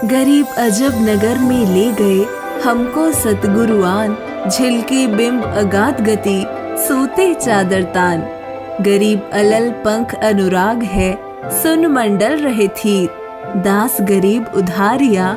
गरीब अजब नगर में ले गए हमको सतगुरुआन, झिलके बिंब अगाध गति सूते चादर तान। गरीब अलल पंख अनुराग है, सुन मंडल रहे थीर, दास गरीब उधारिया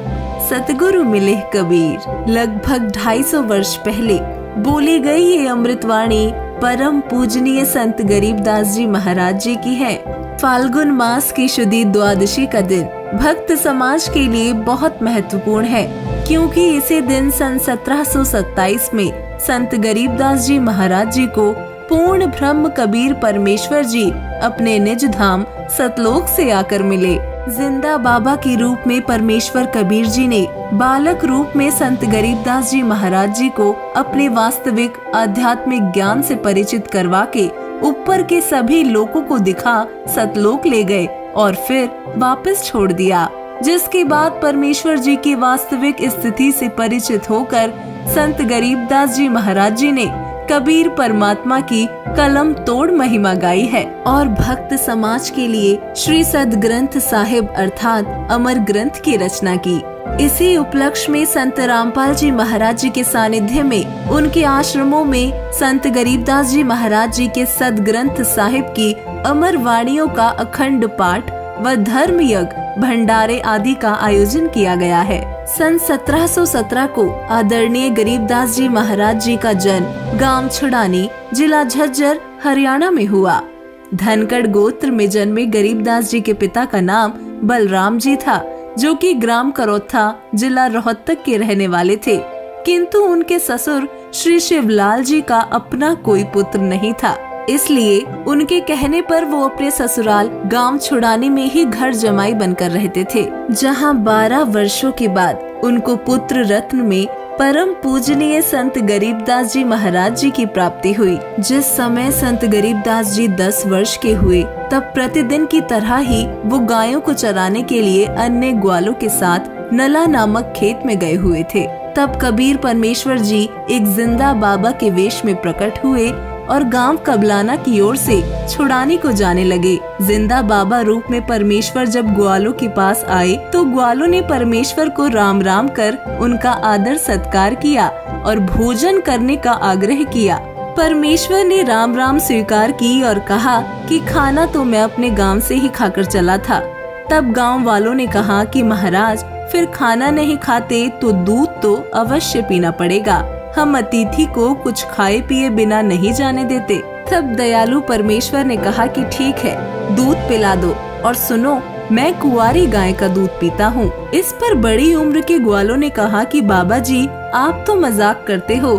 सतगुरु मिले कबीर। लगभग 250 वर्ष पहले बोली गई ये अमृतवाणी परम पूजनीय संत गरीबदास जी महाराज जी की है। फाल्गुन मास की शुद्ध द्वादशी का दिन भक्त समाज के लिए बहुत महत्वपूर्ण है, क्योंकि इसी दिन सन 1727 में संत गरीबदास जी महाराज जी को पूर्ण ब्रह्म कबीर परमेश्वर जी अपने निज धाम सतलोक से आकर मिले। जिंदा बाबा के रूप में परमेश्वर कबीर जी ने बालक रूप में संत गरीबदास जी महाराज जी को अपने वास्तविक आध्यात्मिक ज्ञान से परिचित करवा के ऊपर के सभी लोगों को दिखा सतलोक ले गए और फिर वापस छोड़ दिया। जिसके बाद परमेश्वर जी की वास्तविक स्थिति से परिचित होकर संत गरीबदास जी महाराज जी ने कबीर परमात्मा की कलम तोड़ महिमा गाई है और भक्त समाज के लिए श्री सद ग्रंथ साहिब अर्थात अमर ग्रंथ की रचना की। इसी उपलक्ष्य में संत रामपाल जी महाराज जी के सानिध्य में उनके आश्रमों में संत गरीबदास जी महाराज जी के सद ग्रंथ साहिब की अमर वाणियों का अखंड पाठ व धर्म यज्ञ भंडारे आदि का आयोजन किया गया है। सन 1717 को आदरणीय गरीबदास जी महाराज जी का जन्म गांव छुड़ानी, जिला झज्जर, हरियाणा में हुआ। धनकड़ गोत्र में जन्मे गरीबदास जी के पिता का नाम बलराम जी था, जो कि ग्राम करौथा, जिला रोहतक के रहने वाले थे। किंतु उनके ससुर श्री शिवलाल जी का अपना कोई पुत्र नहीं था, इसलिए उनके कहने पर वो अपने ससुराल गांव छुड़ानी में ही घर जमाई बनकर रहते थे, जहां 12 वर्षों के बाद उनको पुत्र रत्न में परम पूजनीय संत गरीबदास जी महाराज जी की प्राप्ति हुई। जिस समय संत गरीबदास जी 10 वर्ष के हुए, तब प्रतिदिन की तरह ही वो गायों को चराने के लिए अन्य ग्वालों के साथ नला नामक खेत में गए हुए थे। तब कबीर परमेश्वर जी एक जिंदा बाबा के वेश में प्रकट हुए और गांव कबलाना की ओर से छुड़ानी को जाने लगे। जिंदा बाबा रूप में परमेश्वर जब ग्वालों के पास आए तो ग्वालों ने परमेश्वर को राम राम कर उनका आदर सत्कार किया और भोजन करने का आग्रह किया। परमेश्वर ने राम राम स्वीकार की और कहा कि खाना तो मैं अपने गांव से ही खाकर चला था। तब गांव वालों ने कहा कि महाराज, फिर खाना नहीं खाते तो दूध तो अवश्य पीना पड़ेगा, हम अतिथि को कुछ खाए पिए बिना नहीं जाने देते। तब दयालु परमेश्वर ने कहा कि ठीक है, दूध पिला दो, और सुनो, मैं कुंवारी गाय का दूध पीता हूँ। इस पर बड़ी उम्र के ग्वालों ने कहा कि बाबा जी, आप तो मजाक करते हो,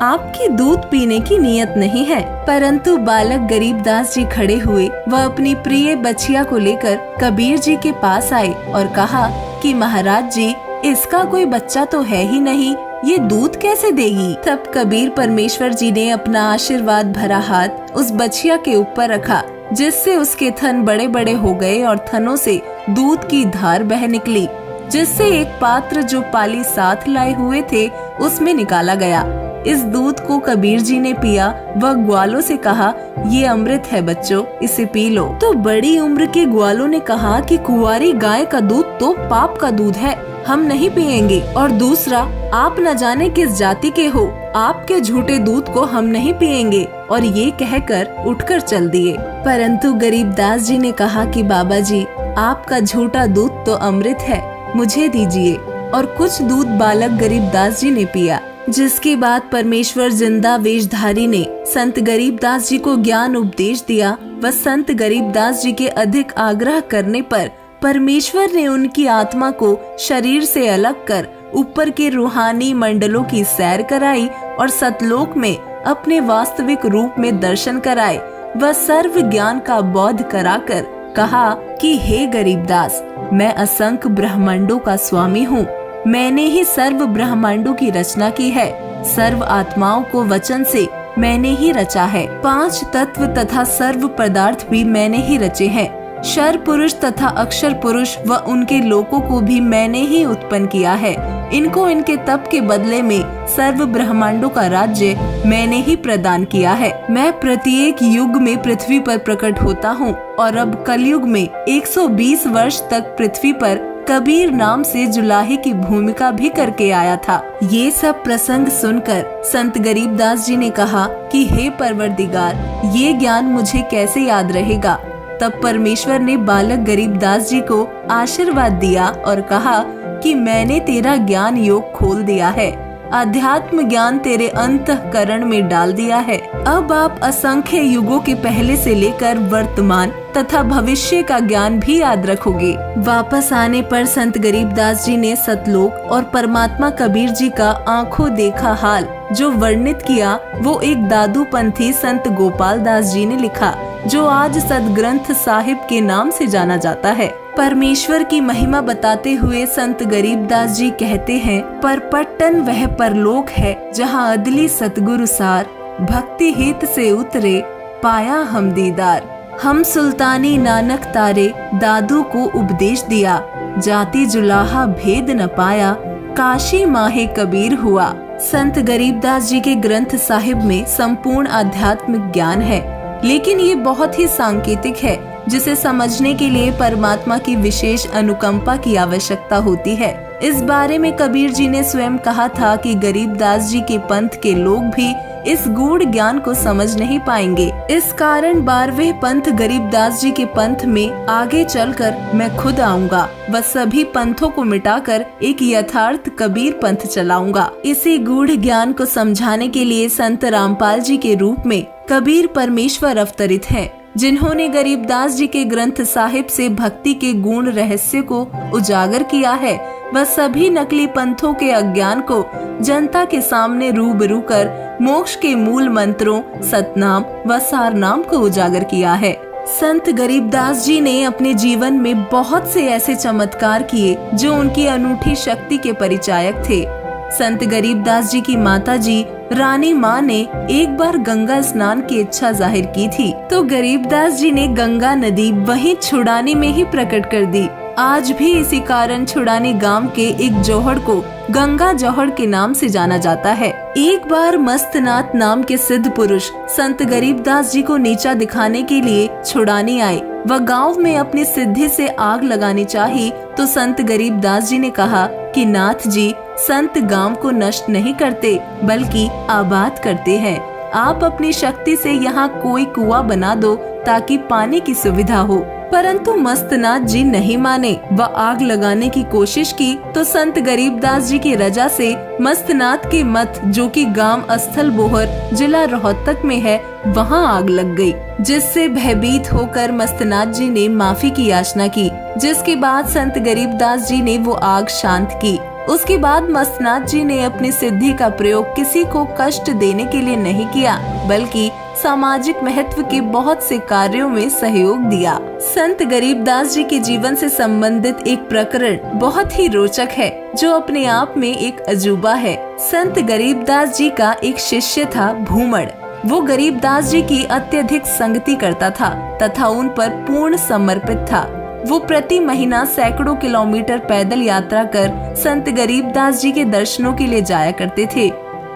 आपकी दूध पीने की नीयत नहीं है। परंतु बालक गरीबदास जी खड़े हुए व अपनी प्रिय बछिया को लेकर कबीर जी के पास आए और कहा कि महाराज जी, इसका कोई बच्चा तो है ही नहीं, ये दूध कैसे देगी। तब कबीर परमेश्वर जी ने अपना आशीर्वाद भरा हाथ उस बछिया के ऊपर रखा, जिससे उसके थन बड़े बड़े हो गए और थनों से दूध की धार बह निकली, जिससे एक पात्र जो पाली साथ लाए हुए थे उसमें निकाला गया। इस दूध को कबीर जी ने पिया व ग्वालों से कहा, ये अमृत है बच्चों, इसे पी लो। तो बड़ी उम्र के ग्वालों ने कहा कि कुंवारी गाय का दूध तो पाप का दूध है, हम नहीं पिएंगे, और दूसरा, आप न जाने किस जाति के हो, आपके झूठे दूध को हम नहीं पिएंगे, और ये कहकर उठकर चल दिए। परंतु गरीबदास जी ने कहा कि बाबा जी, आपका झूठा दूध तो अमृत है, मुझे दीजिए। और कुछ दूध बालक गरीबदास जी ने पिया, जिसके बाद परमेश्वर जिंदा वेशधारी ने संत गरीबदास जी को ज्ञान उपदेश दिया व संत गरीबदास जी के अधिक आग्रह करने पर परमेश्वर ने उनकी आत्मा को शरीर से अलग कर ऊपर के रूहानी मंडलों की सैर कराई और सतलोक में अपने वास्तविक रूप में दर्शन कराए व सर्व ज्ञान का बोध कराकर कहा कि हे गरीबदास, मैं असंख्य ब्रह्मांडों का स्वामी हूँ, मैंने ही सर्व ब्रह्मांडों की रचना की है, सर्व आत्माओं को वचन से मैंने ही रचा है, 5 तत्व तथा सर्व पदार्थ भी मैंने ही रचे हैं, क्षर पुरुष तथा अक्षर पुरुष व उनके लोकों को भी मैंने ही उत्पन्न किया है। इनको इनके तप के बदले में सर्व ब्रह्मांडों का राज्य मैंने ही प्रदान किया है। मैं प्रत्येक युग में पृथ्वी पर प्रकट होता हूँ और अब कलयुग में 120 वर्ष तक पृथ्वी पर कबीर नाम से जुलाहे की भूमिका भी करके आया था। ये सब प्रसंग सुनकर संत गरीबदास जी ने कहा कि हे परवरदिगार, ये ज्ञान मुझे कैसे याद रहेगा। तब परमेश्वर ने बालक गरीबदास जी को आशीर्वाद दिया और कहा कि मैंने तेरा ज्ञान योग खोल दिया है, अध्यात्म ज्ञान तेरे अंतःकरण में डाल दिया है। अब आप असंख्य युगों के पहले से लेकर वर्तमान तथा भविष्य का ज्ञान भी याद रखोगे। वापस आने पर संत गरीबदास जी ने सतलोक और परमात्मा कबीर जी का आंखों देखा हाल जो वर्णित किया, वो एक दादू पंथी संत गोपाल दास जी ने लिखा, जो आज सदग्रंथ साहिब के नाम से जाना जाता है। परमेश्वर की महिमा बताते हुए संत गरीबदास जी कहते हैं, परपट्टन वह परलोक है जहाँ अदली सतगुरु सार, भक्ति हित से उतरे पाया हम दीदार। हम सुल्तानी नानक तारे, दादू को उपदेश दिया, जाति जुलाहा भेद न पाया, काशी माहे कबीर हुआ। संत गरीबदास जी के ग्रंथ साहिब में संपूर्ण आध्यात्मिक ज्ञान है, लेकिन ये बहुत ही सांकेतिक है, जिसे समझने के लिए परमात्मा की विशेष अनुकंपा की आवश्यकता होती है। इस बारे में कबीर जी ने स्वयं कहा था कि गरीबदास जी के पंथ के लोग भी इस गूढ़ ज्ञान को समझ नहीं पाएंगे। इस कारण 12वें पंथ गरीबदास जी के पंथ में आगे चलकर मैं खुद आऊंगा व सभी पंथों को मिटाकर एक यथार्थ कबीर पंथ चलाऊंगा। इसी गूढ़ ज्ञान को समझाने के लिए संत रामपाल जी के रूप में कबीर परमेश्वर अवतरित हैं, जिन्होंने गरीबदास जी के ग्रंथ साहिब से भक्ति के गुण रहस्य को उजागर किया है व सभी नकली पंथों के अज्ञान को जनता के सामने रूबरू कर मोक्ष के मूल मंत्रों सतनाम व सारनाम को उजागर किया है। संत गरीबदास जी ने अपने जीवन में बहुत से ऐसे चमत्कार किए जो उनकी अनूठी शक्ति के परिचायक थे। संत गरीबदास जी की माता जी रानी माँ ने एक बार गंगा स्नान की इच्छा जाहिर की थी, तो गरीबदास जी ने गंगा नदी वहीं छुड़ानी में ही प्रकट कर दी। आज भी इसी कारण छुड़ानी गांव के एक जोहड़ को गंगा जोहड़ के नाम से जाना जाता है। एक बार मस्तनाथ नाम के सिद्ध पुरुष संत गरीबदास जी को नीचा दिखाने के लिए छुड़ानी आए व गांव में अपनी सिद्धि से आग लगानी चाही, तो संत गरीबदास जी ने कहा कि नाथ जी, संत गांव को नष्ट नहीं करते बल्कि आबाद करते हैं। आप अपनी शक्ति से यहाँ कोई कुआं बना दो ताकि पानी की सुविधा हो। परंतु मस्तनाथ जी नहीं माने व आग लगाने की कोशिश की, तो संत गरीबदास जी की रजा से मस्तनाथ के मठ, जो कि गांव स्थल बोहर जिला रोहतक में है, वहां आग लग गई, जिससे भयभीत होकर मस्तनाथ जी ने माफी की याचना की, जिसके बाद संत गरीबदास जी ने वो आग शांत की। उसके बाद मस्तनाथ जी ने अपनी सिद्धि का प्रयोग किसी को कष्ट देने के लिए नहीं किया, बल्कि सामाजिक महत्व के बहुत से कार्यों में सहयोग दिया। संत गरीबदास जी के जीवन से संबंधित एक प्रकरण बहुत ही रोचक है, जो अपने आप में एक अजूबा है। संत गरीबदास जी का एक शिष्य था भूमड़। वो गरीबदास जी की अत्यधिक संगति करता था तथा उन पर पूर्ण समर्पित था। वो प्रति महीना सैकड़ों किलोमीटर पैदल यात्रा कर संत गरीबदास जी के दर्शनों के लिए जाया करते थे।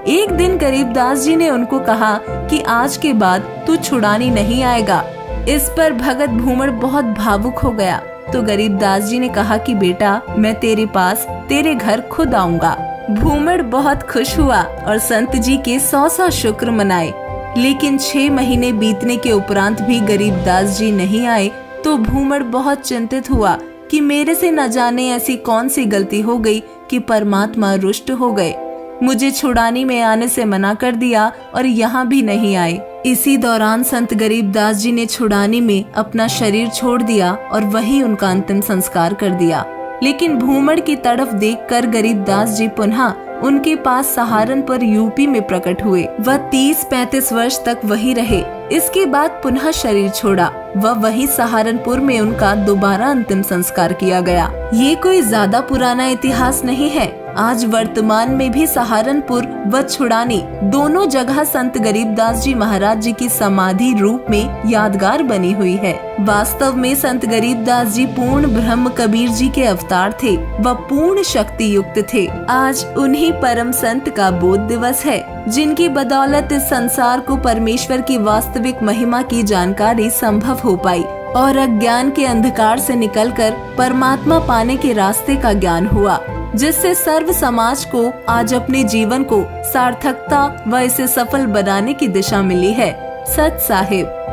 एक दिन गरीबदास जी ने उनको कहा कि आज के बाद तू छुड़ानी नहीं आएगा। इस पर भगत भूमड़ बहुत भावुक हो गया, तो गरीबदास जी ने कहा कि बेटा, मैं तेरे पास तेरे घर खुद आऊंगा। भूमड़ बहुत खुश हुआ और संत जी के 100 शुक्र मनाए। लेकिन 6 महीने बीतने के उपरांत भी गरीबदास जी नहीं आए, तो भूमड़ बहुत चिंतित हुआ कि मेरे से न जाने ऐसी कौन सी गलती हो गई कि परमात्मा रुष्ट हो गए, मुझे छुड़ानी में आने से मना कर दिया और यहाँ भी नहीं आए। इसी दौरान संत गरीबदास जी ने छुड़ानी में अपना शरीर छोड़ दिया और वही उनका अंतिम संस्कार कर दिया। लेकिन भूमड़ की तड़फ देखकर गरीबदास जी पुनः उनके पास सहारनपुर यूपी में प्रकट हुए। वह 30-35 वर्ष तक वही रहे। इसके बाद पुनः शरीर छोड़ा व वही सहारनपुर में उनका दोबारा अंतिम संस्कार किया गया। ये कोई ज्यादा पुराना इतिहास नहीं है। आज वर्तमान में भी सहारनपुर व छुड़ानी दोनों जगह संत गरीबदास जी महाराज जी की समाधि रूप में यादगार बनी हुई है। वास्तव में संत गरीबदास जी पूर्ण ब्रह्म कबीर जी के अवतार थे व पूर्ण शक्ति युक्त थे। आज उन्हीं परम संत का बोध दिवस है, जिनकी बदौलत इस संसार को परमेश्वर की वास्तविक महिमा की जानकारी संभव हो पाई और अज्ञान के अंधकार से निकलकर परमात्मा पाने के रास्ते का ज्ञान हुआ, जिससे सर्व समाज को आज अपने जीवन को सार्थकता व इसे सफल बनाने की दिशा मिली है। सत साहिब।